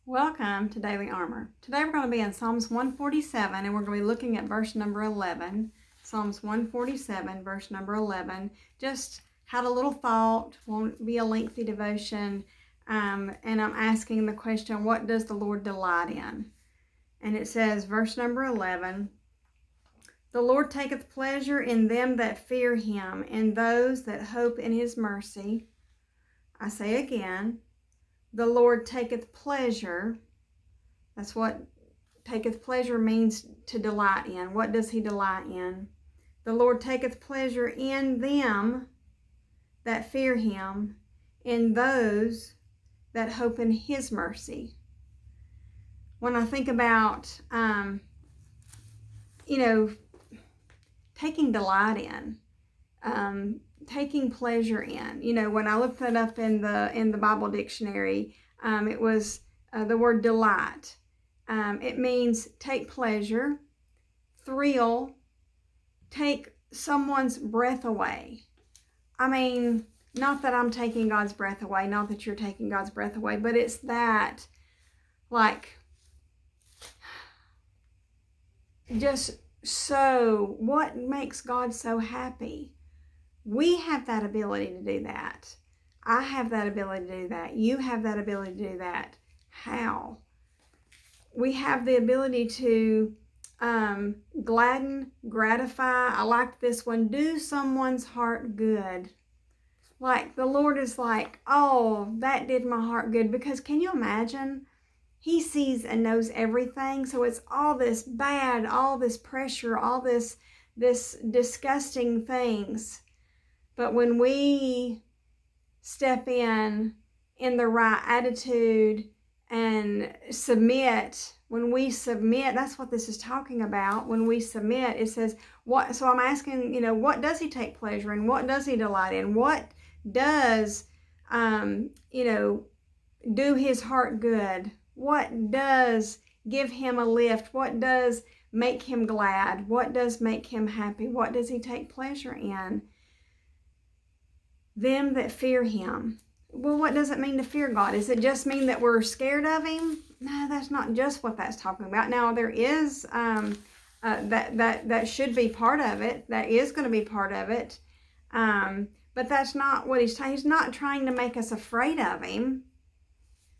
Welcome to Daily Armor. Today we're going to be in Psalms 147 and we're going to be looking at verse number 11. Psalms 147, verse number 11. Just had a little thought, won't be a lengthy devotion, and I'm asking the question, what does the Lord delight in? And it says, verse number 11, the Lord taketh pleasure in them that fear him, in those that hope in his mercy. I say again, the Lord taketh pleasure. That's what taketh pleasure means, to delight in. What does he delight in? The Lord taketh pleasure in them that fear him, in those that hope in his mercy. When I think about, taking delight in, taking pleasure in. When I looked that up in the Bible dictionary, it was the word delight. It means take pleasure, thrill, take someone's breath away. I mean, not that I'm taking God's breath away, not that you're taking God's breath away, but it's that, like, just so, what makes God so happy? We have that ability to do that. I have that ability to do that. You have that ability to do that. How? We have the ability to gladden, gratify. I like this one. Do someone's heart good. Like, the Lord is like, oh, that did my heart good. Because can you imagine? He sees and knows everything. So it's all this bad, all this pressure, all this disgusting things. But when we step in the right attitude and submit, when we submit, that's what this is talking about. When we submit, it says, what? So I'm asking, what does he take pleasure in? What does he delight in? What does, do his heart good? What does give him a lift? What does make him glad? What does make him happy? What does he take pleasure in? Them that fear him. Well, what does it mean to fear God? Does it just mean that we're scared of him? No, that's not just what that's talking about. Now, there is that should be part of it. That is going to be part of it. But that's not what he's trying. He's not trying to make us afraid of him.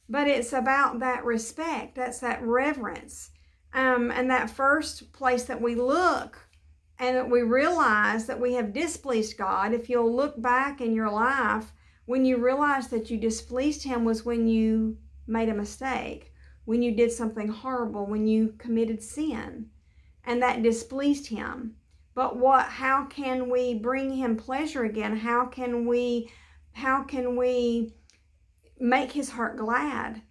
But it's about that respect. That's that reverence. And that first place that we look and that we realize that we have displeased God. If you'll look back in your life, when you realize that you displeased him was when you made a mistake, when you did something horrible, when you committed sin, and that displeased him. But how can we bring him pleasure again? How can we make his heart glad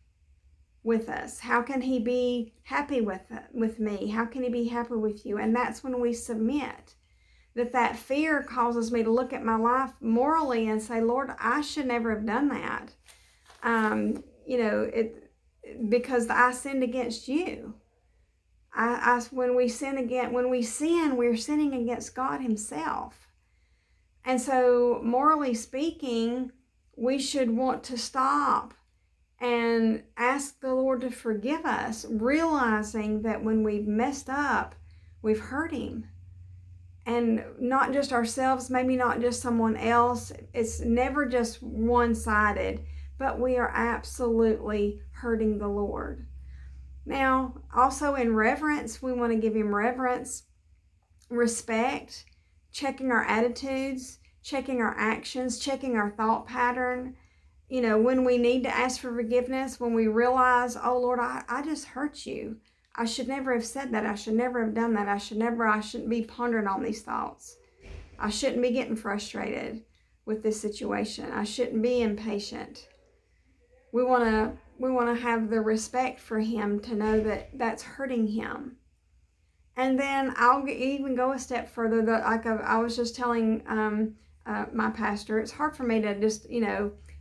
with us? How can he be happy with me? How can he be happy with you? And that's when we submit. That fear causes me to look at my life morally and say, Lord, I should never have done that. Because I sinned against you. When we sin, we're sinning against God himself. And so, morally speaking, we should want to stop and ask the Lord to forgive us, realizing that when we've messed up, we've hurt him. And not just ourselves, maybe not just someone else. It's never just one-sided, but we are absolutely hurting the Lord. Now, also in reverence, we want to give him reverence, respect, checking our attitudes, checking our actions, checking our thought pattern. When we need to ask for forgiveness, when we realize, oh Lord, I just hurt you. I should never have said that. I should never have done that. I shouldn't be pondering on these thoughts. I shouldn't be getting frustrated with this situation. I shouldn't be impatient. We want to have the respect for him to know that that's hurting him. And then I'll even go a step further. Like I was just telling my pastor, it's hard for me to just,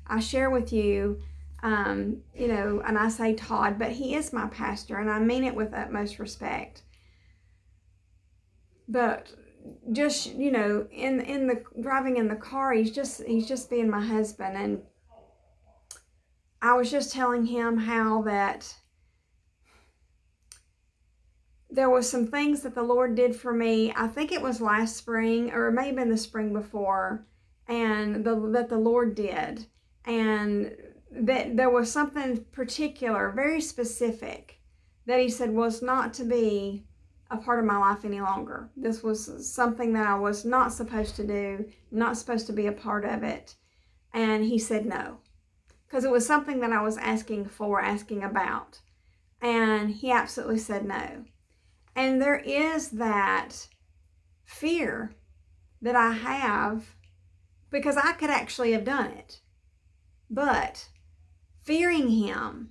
I share with you, and I say Todd, but he is my pastor, and I mean it with utmost respect. But just, in the driving in the car, he's just being my husband, and I was just telling him how that there was some things that the Lord did for me. I think it was last spring, or it may have been the spring before, and that the Lord did. And that there was something particular, very specific, that he said was not to be a part of my life any longer. This was something that I was not supposed to do, not supposed to be a part of it. And he said no, because it was something that I was asking about. And he absolutely said no. And there is that fear that I have, because I could actually have done it. But fearing him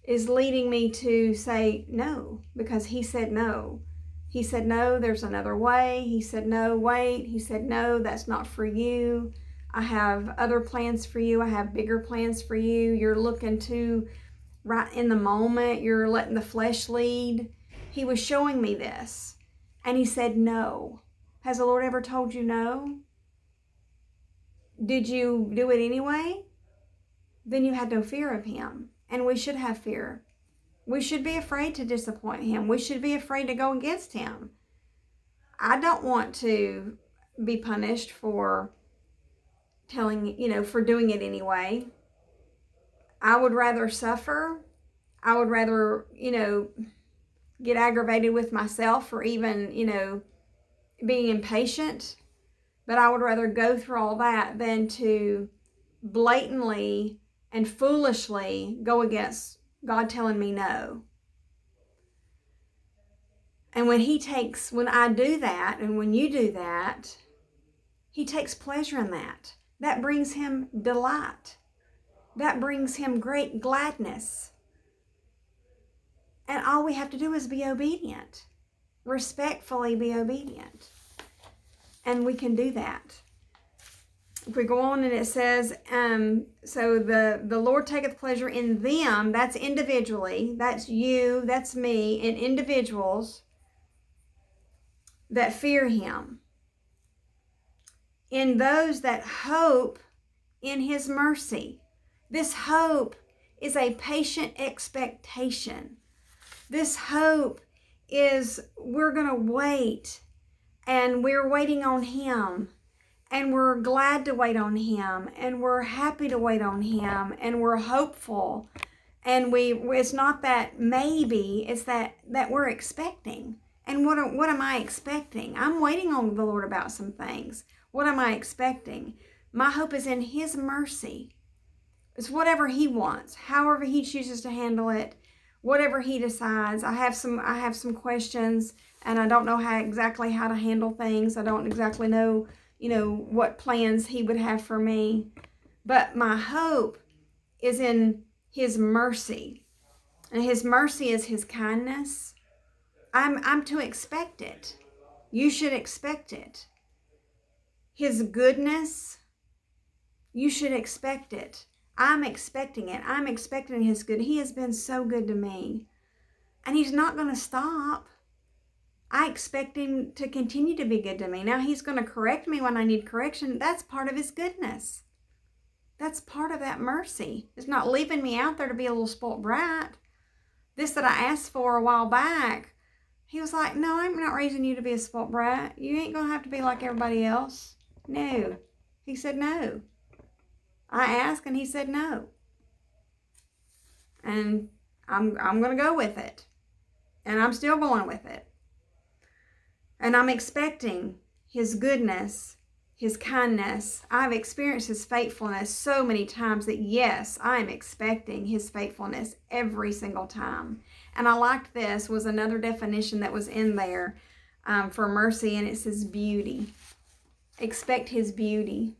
is leading me to say no, because he said no. He said no, there's another way. He said no, wait. He said no, that's not for you. I have other plans for you. I have bigger plans for you. You're looking too right in the moment. You're letting the flesh lead. He was showing me this. And he said no. Has the Lord ever told you no? Did you do it anyway? Then you had no fear of him. And we should have fear. We should be afraid to disappoint him. We should be afraid to go against him. I don't want to be punished for for doing it anyway. I would rather suffer. I would rather, get aggravated with myself for even, being impatient. But I would rather go through all that than to blatantly and foolishly go against God telling me no. And when I do that, and when you do that, he takes pleasure in that. That brings him delight. That brings him great gladness. And all we have to do is be obedient. Respectfully be obedient. And we can do that. If we go on and it says, so the Lord taketh pleasure in them, that's individually, that's you, that's me, in individuals that fear him. In those that hope in his mercy. This hope is a patient expectation. This hope is we're going to wait, and we're waiting on him, and we're glad to wait on him, and we're happy to wait on him, and we're hopeful. And it's not that maybe, it's that we're expecting. And what am I expecting? I'm waiting on the Lord about some things. What am I expecting? My hope is in his mercy. It's whatever he wants, however he chooses to handle it, whatever he decides. I have some questions, and I don't know exactly how to handle things. I don't exactly know, what plans he would have for me. But my hope is in his mercy. And his mercy is his kindness. I'm to expect it. You should expect it. His goodness, you should expect it. I'm expecting it. I'm expecting his good. He has been so good to me. And he's not going to stop. I expect him to continue to be good to me. Now he's going to correct me when I need correction. That's part of his goodness. That's part of that mercy. It's not leaving me out there to be a little spoiled brat. This that I asked for a while back, he was like, no, I'm not raising you to be a spoiled brat. You ain't going to have to be like everybody else. No. He said no. I asked and he said no. And I'm going to go with it. And I'm still going with it. And I'm expecting his goodness, his kindness. I've experienced his faithfulness so many times that yes, I'm expecting his faithfulness every single time. And I liked this was another definition that was in there for mercy, and it says beauty. Expect his beauty.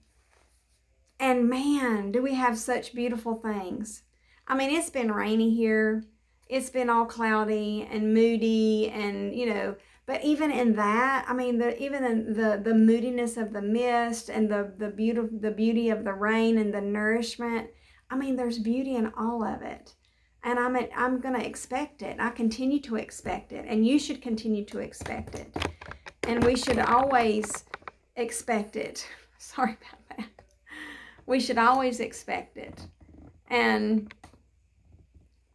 And man, do we have such beautiful things. I mean, it's been rainy here. It's been all cloudy and moody and, but even in that, I mean, the moodiness of the mist and the beauty of the rain and the nourishment, I mean, there's beauty in all of it. And I'm going to expect it. I continue to expect it. And you should continue to expect it. And we should always expect it. Sorry about that. We should always expect it. And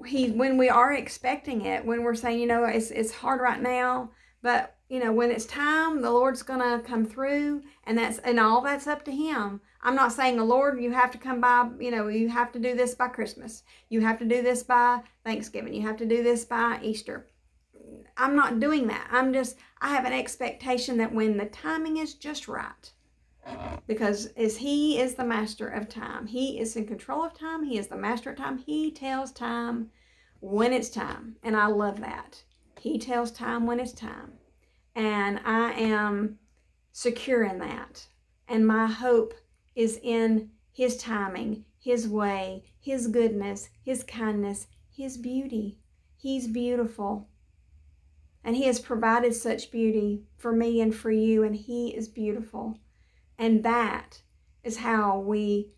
when we are expecting it, when we're saying, it's hard right now, but when it's time, the Lord's gonna come through, and all that's up to him. I'm not saying, the Lord, you have to come by, you have to do this by Christmas, you have to do this by Thanksgiving, you have to do this by Easter. I'm not doing that. I have an expectation that when the timing is just right, because as he is the master of time, he is in control of time, he is the master of time, he tells time when it's time, and I love that. He tells time when it's time, and I am secure in that, and my hope is in his timing, his way, his goodness, his kindness, his beauty. He's beautiful, and he has provided such beauty for me and for you, and he is beautiful. And that is how we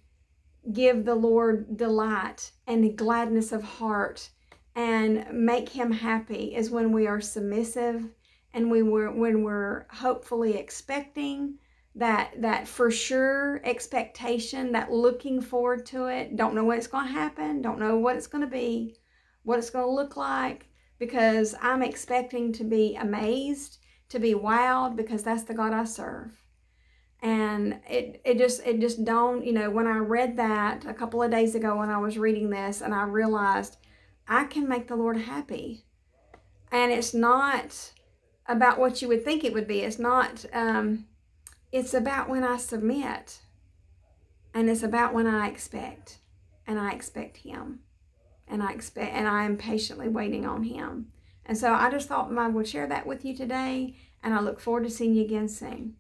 give the Lord delight and gladness of heart and make him happy, is when we are submissive, and when we're hopefully expecting that for sure expectation, that looking forward to it. Don't know when it's going to happen, don't know what it's going to be, what it's going to look like, because I'm expecting to be amazed, to be wowed, because that's the God I serve. And it just dawned, when I read that a couple of days ago when I was reading this, and I realized I can make the Lord happy. And it's not about what you would think it would be. It's not, it's about when I submit. And it's about when I expect. And I expect him. And I am patiently waiting on him. And so I just thought I would share that with you today. And I look forward to seeing you again soon.